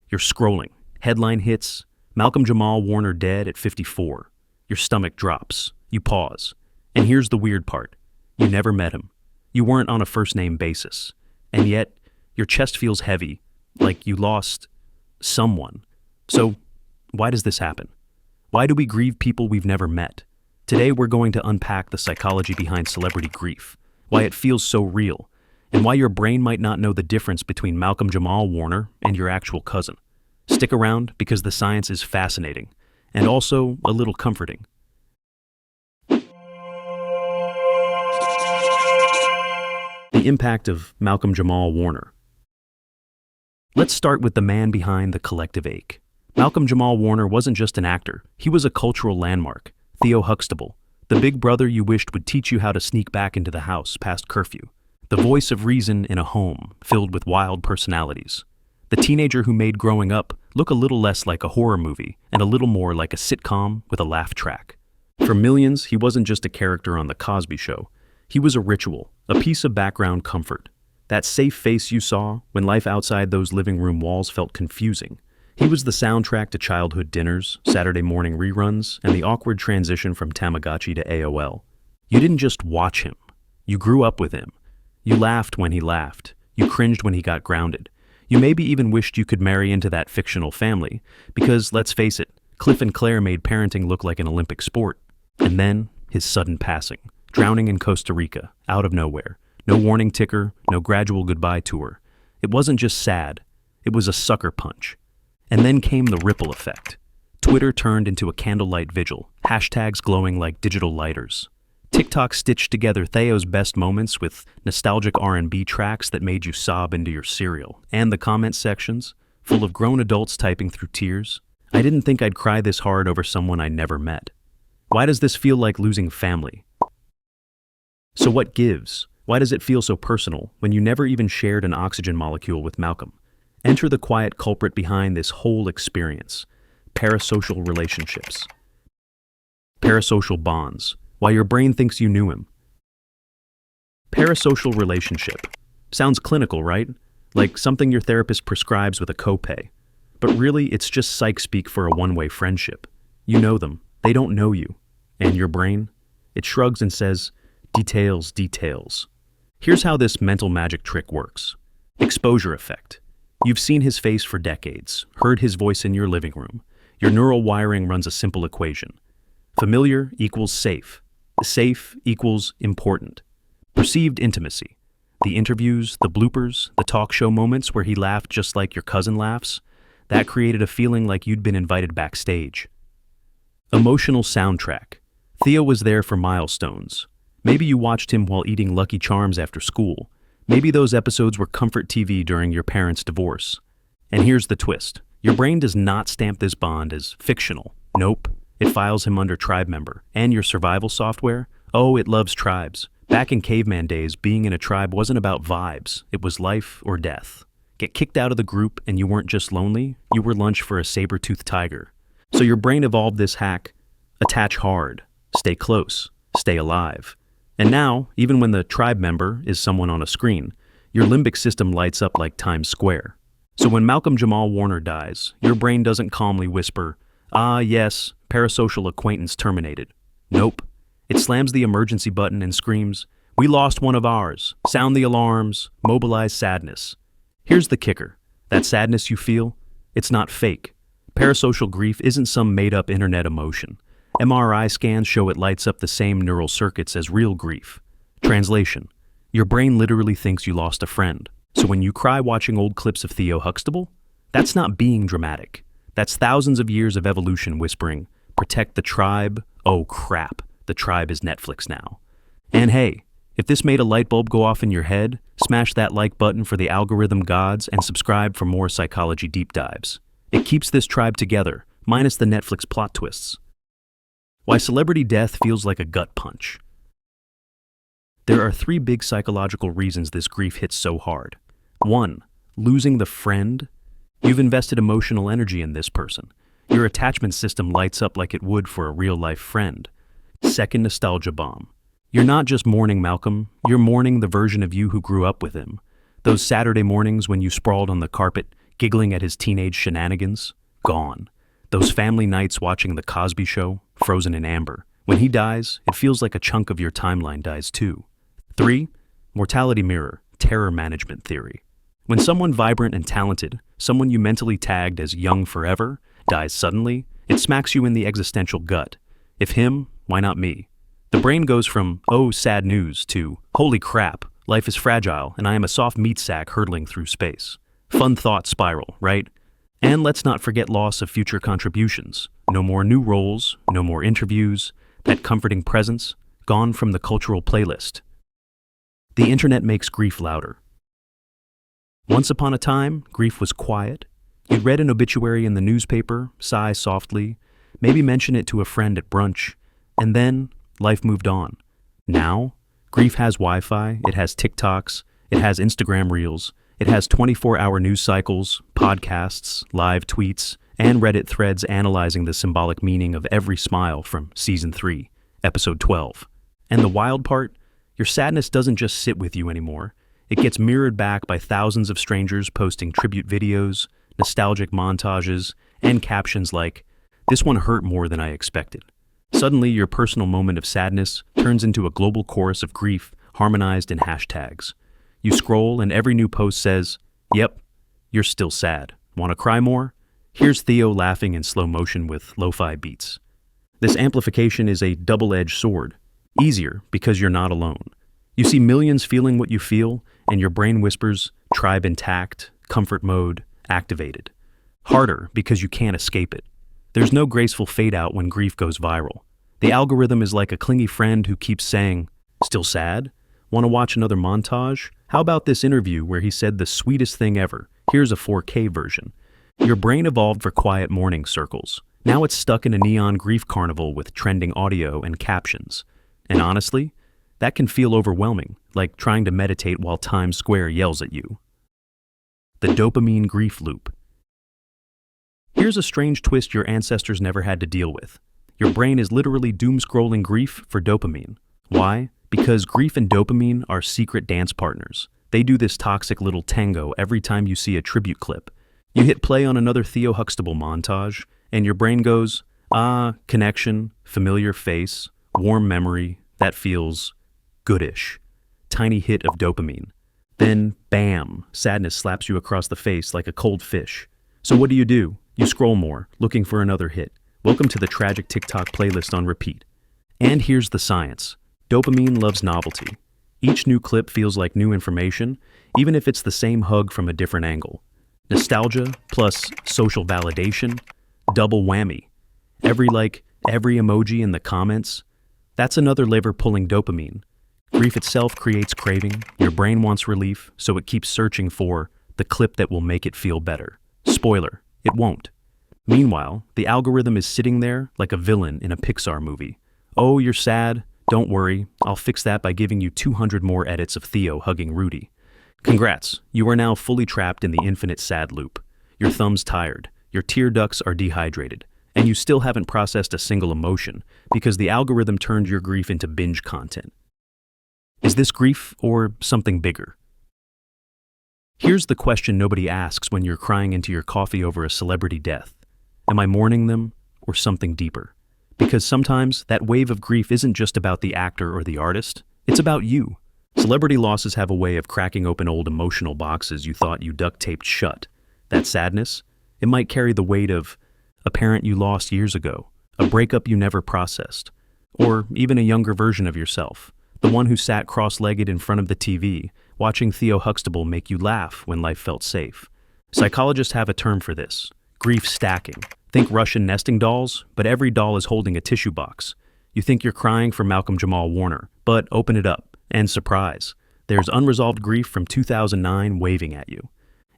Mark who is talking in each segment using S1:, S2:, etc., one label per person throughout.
S1: You're scrolling. Headline hits, Malcolm-Jamal Warner dead at 54. Your stomach drops. You pause. And here's the weird part. You never met him. You weren't on a first-name basis. And yet, your chest feels heavy, like you lost someone. So, why does this happen? Why do we grieve people we've never met? Today we're going to unpack the psychology behind celebrity grief, why it feels so real, and why your brain might not know the difference between Malcolm-Jamal Warner and your actual cousin. Stick around because the science is fascinating, and also a little comforting. The impact of Malcolm-Jamal Warner. Let's start with the man behind the collective ache. Malcolm-Jamal Warner wasn't just an actor, he was a cultural landmark. Theo Huxtable, the big brother you wished would teach you how to sneak back into the house past curfew. The voice of reason in a home filled with wild personalities. The teenager who made growing up look a little less like a horror movie and a little more like a sitcom with a laugh track. For millions, he wasn't just a character on The Cosby Show. He was a ritual, a piece of background comfort. That safe face you saw when life outside those living room walls felt confusing. He was the soundtrack to childhood dinners, Saturday morning reruns, and the awkward transition from Tamagotchi to AOL. You didn't just watch him. You grew up with him. You laughed when he laughed. You cringed when he got grounded. You maybe even wished you could marry into that fictional family, because, let's face it, Cliff and Claire made parenting look like an Olympic sport. And then, his sudden passing, drowning in Costa Rica, out of nowhere. No warning ticker, no gradual goodbye tour. It wasn't just sad. It was a sucker punch. And then came the ripple effect. Twitter turned into a candlelight vigil, hashtags glowing like digital lighters. TikTok stitched together Theo's best moments with nostalgic R&B tracks that made you sob into your cereal. And the comment sections, full of grown adults typing through tears. I didn't think I'd cry this hard over someone I never met. Why does this feel like losing family? So what gives? Why does it feel so personal when you never even shared an oxygen molecule with Malcolm? Enter the quiet culprit behind this whole experience. Parasocial relationships. Parasocial bonds. Why your brain thinks you knew him. Parasocial relationship. Sounds clinical, right? Like something your therapist prescribes with a copay. But really, it's just psych speak for a one-way friendship. You know them. They don't know you. And your brain? It shrugs and says, details, details. Here's how this mental magic trick works. Exposure effect. You've seen his face for decades, heard his voice in your living room. Your neural wiring runs a simple equation. Familiar equals safe. Safe equals important. Perceived intimacy. The interviews, the bloopers, the talk show moments where he laughed just like your cousin laughs, that created a feeling like you'd been invited backstage. Emotional soundtrack. Theo was there for milestones. Maybe you watched him while eating Lucky Charms after school. Maybe those episodes were comfort TV during your parents' divorce. And here's the twist. Your brain does not stamp this bond as fictional. Nope. It files him under tribe member. And your survival software? Oh, it loves tribes. Back in caveman days, being in a tribe wasn't about vibes. It was life or death. Get kicked out of the group and you weren't just lonely, you were lunch for a saber-toothed tiger. So your brain evolved this hack. Attach hard. Stay close. Stay alive. And now, even when the tribe member is someone on a screen, your limbic system lights up like Times Square. So when Malcolm-Jamal Warner dies, your brain doesn't calmly whisper, "Ah, yes, parasocial acquaintance terminated." Nope. It slams the emergency button and screams, "We lost one of ours. Sound the alarms. Mobilize sadness." Here's the kicker. That sadness you feel, it's not fake. Parasocial grief isn't some made-up internet emotion. MRI scans show it lights up the same neural circuits as real grief. Translation. Your brain literally thinks you lost a friend. So when you cry watching old clips of Theo Huxtable, that's not being dramatic. That's thousands of years of evolution whispering, protect the tribe. Oh crap, the tribe is Netflix now. And hey, if this made a light bulb go off in your head, smash that like button for the algorithm gods and subscribe for more psychology deep dives. It keeps this tribe together, minus the Netflix plot twists. Why celebrity death feels like a gut punch. There are 3 big psychological reasons this grief hits so hard. 1. Losing the friend. You've invested emotional energy in this person. Your attachment system lights up like it would for a real-life friend. 2nd, nostalgia bomb. You're not just mourning Malcolm, you're mourning the version of you who grew up with him. Those Saturday mornings when you sprawled on the carpet, giggling at his teenage shenanigans, gone. Those family nights watching The Cosby Show, frozen in amber. When he dies, it feels like a chunk of your timeline dies too. 3. Mortality mirror, terror management theory. When someone vibrant and talented, someone you mentally tagged as young forever, dies suddenly, it smacks you in the existential gut. If him, why not me? The brain goes from, oh, sad news, to, holy crap, life is fragile and I am a soft meat sack hurtling through space. Fun thought spiral, right? And let's not forget loss of future contributions. No more new roles, no more interviews, that comforting presence, gone from the cultural playlist. The internet makes grief louder. Once upon a time, grief was quiet. You'd read an obituary in the newspaper, sigh softly, maybe mention it to a friend at brunch, and then life moved on. Now, grief has Wi-Fi, it has TikToks, it has Instagram Reels, it has 24-hour news cycles, podcasts, live tweets, and Reddit threads analyzing the symbolic meaning of every smile from Season 3, Episode 12. And the wild part? Your sadness doesn't just sit with you anymore. It gets mirrored back by thousands of strangers posting tribute videos, nostalgic montages, and captions like, "This one hurt more than I expected." Suddenly, your personal moment of sadness turns into a global chorus of grief harmonized in hashtags. You scroll and every new post says, "Yep, you're still sad. Want to cry more? Here's Theo laughing in slow motion with lo-fi beats." This amplification is a double-edged sword. Easier because you're not alone. You see millions feeling what you feel, and your brain whispers, tribe intact, comfort mode, activated. Harder because you can't escape it. There's no graceful fade out when grief goes viral. The algorithm is like a clingy friend who keeps saying, "Still sad? Want to watch another montage? How about this interview where he said the sweetest thing ever? Here's a 4K version." Your brain evolved for quiet morning circles. Now it's stuck in a neon grief carnival with trending audio and captions. And honestly, that can feel overwhelming, like trying to meditate while Times Square yells at you. The Dopamine-Grief Loop. Here's a strange twist your ancestors never had to deal with. Your brain is literally doom-scrolling grief for dopamine. Why? Because grief and dopamine are secret dance partners. They do this toxic little tango every time you see a tribute clip. You hit play on another Theo Huxtable montage, and your brain goes, ah, connection, familiar face, warm memory, that feels goodish. Tiny hit of dopamine. Then, bam, sadness slaps you across the face like a cold fish. So what do? You scroll more, looking for another hit. Welcome to the tragic TikTok playlist on repeat. And here's the science. Dopamine loves novelty. Each new clip feels like new information, even if it's the same hug from a different angle. Nostalgia plus social validation, double whammy. Every like, every emoji in the comments, that's another lever pulling dopamine. Grief itself creates craving, your brain wants relief, so it keeps searching for the clip that will make it feel better. Spoiler, it won't. Meanwhile, the algorithm is sitting there like a villain in a Pixar movie. Oh, you're sad? Don't worry, I'll fix that by giving you 200 more edits of Theo hugging Rudy. Congrats, you are now fully trapped in the infinite sad loop. Your thumb's tired, your tear ducts are dehydrated, and you still haven't processed a single emotion because the algorithm turned your grief into binge content. Is this grief or something bigger? Here's the question nobody asks when you're crying into your coffee over a celebrity death. Am I mourning them or something deeper? Because sometimes that wave of grief isn't just about the actor or the artist, it's about you. Celebrity losses have a way of cracking open old emotional boxes you thought you duct taped shut. That sadness, it might carry the weight of a parent you lost years ago, a breakup you never processed, or even a younger version of yourself, the one who sat cross-legged in front of the TV, watching Theo Huxtable make you laugh when life felt safe. Psychologists have a term for this, grief stacking. Think Russian nesting dolls, but every doll is holding a tissue box. You think you're crying for Malcolm-Jamal Warner, but open it up, and surprise, there's unresolved grief from 2009 waving at you.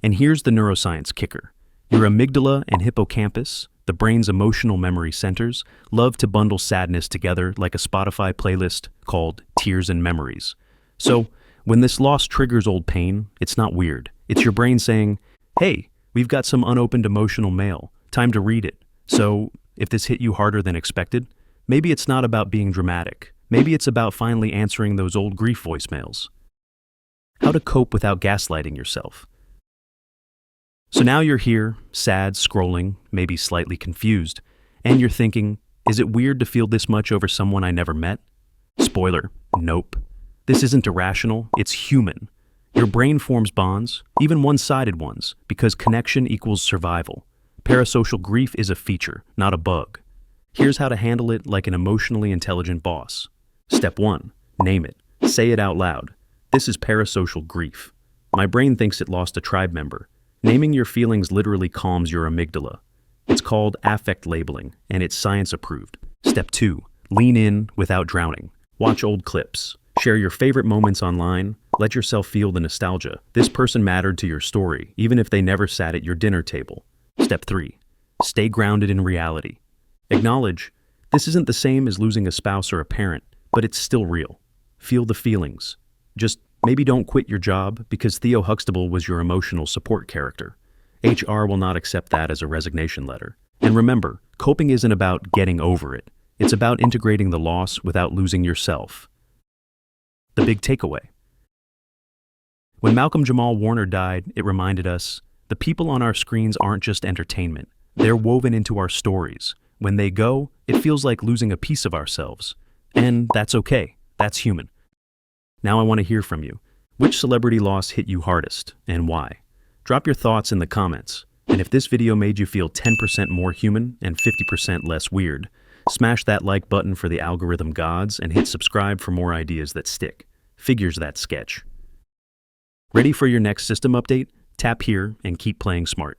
S1: And here's the neuroscience kicker. Your amygdala and hippocampus, the brain's emotional memory centers, love to bundle sadness together like a Spotify playlist called Tears and Memories. So, when this loss triggers old pain, it's not weird. It's your brain saying, hey, we've got some unopened emotional mail. Time to read it. So, if this hit you harder than expected, maybe it's not about being dramatic. Maybe it's about finally answering those old grief voicemails. How to cope without gaslighting yourself. So now you're here, sad, scrolling, maybe slightly confused, and you're thinking, is it weird to feel this much over someone I never met? Spoiler, nope. This isn't irrational, it's human. Your brain forms bonds, even one-sided ones, because connection equals survival. Parasocial grief is a feature, not a bug. Here's how to handle it like an emotionally intelligent boss. Step 1. Name it. Say it out loud. This is parasocial grief. My brain thinks it lost a tribe member. Naming your feelings literally calms your amygdala. It's called affect labeling, and it's science approved. Step 2. Lean in without drowning. Watch old clips. Share your favorite moments online. Let yourself feel the nostalgia. This person mattered to your story, even if they never sat at your dinner table. Step 3. Stay grounded in reality. Acknowledge, this isn't the same as losing a spouse or a parent, but it's still real. Feel the feelings. Just maybe don't quit your job because Theo Huxtable was your emotional support character. HR will not accept that as a resignation letter. And remember, coping isn't about getting over it. It's about integrating the loss without losing yourself. The big takeaway. When Malcolm-Jamal Warner died, it reminded us, the people on our screens aren't just entertainment. They're woven into our stories. When they go, it feels like losing a piece of ourselves. And that's okay. That's human. Now I want to hear from you. Which celebrity loss hit you hardest, and why? Drop your thoughts in the comments. And if this video made you feel 10% more human and 50% less weird, smash that like button for the algorithm gods and hit subscribe for more ideas that stick. Figures that sketch. Ready for your next system update? Tap here and keep playing smart.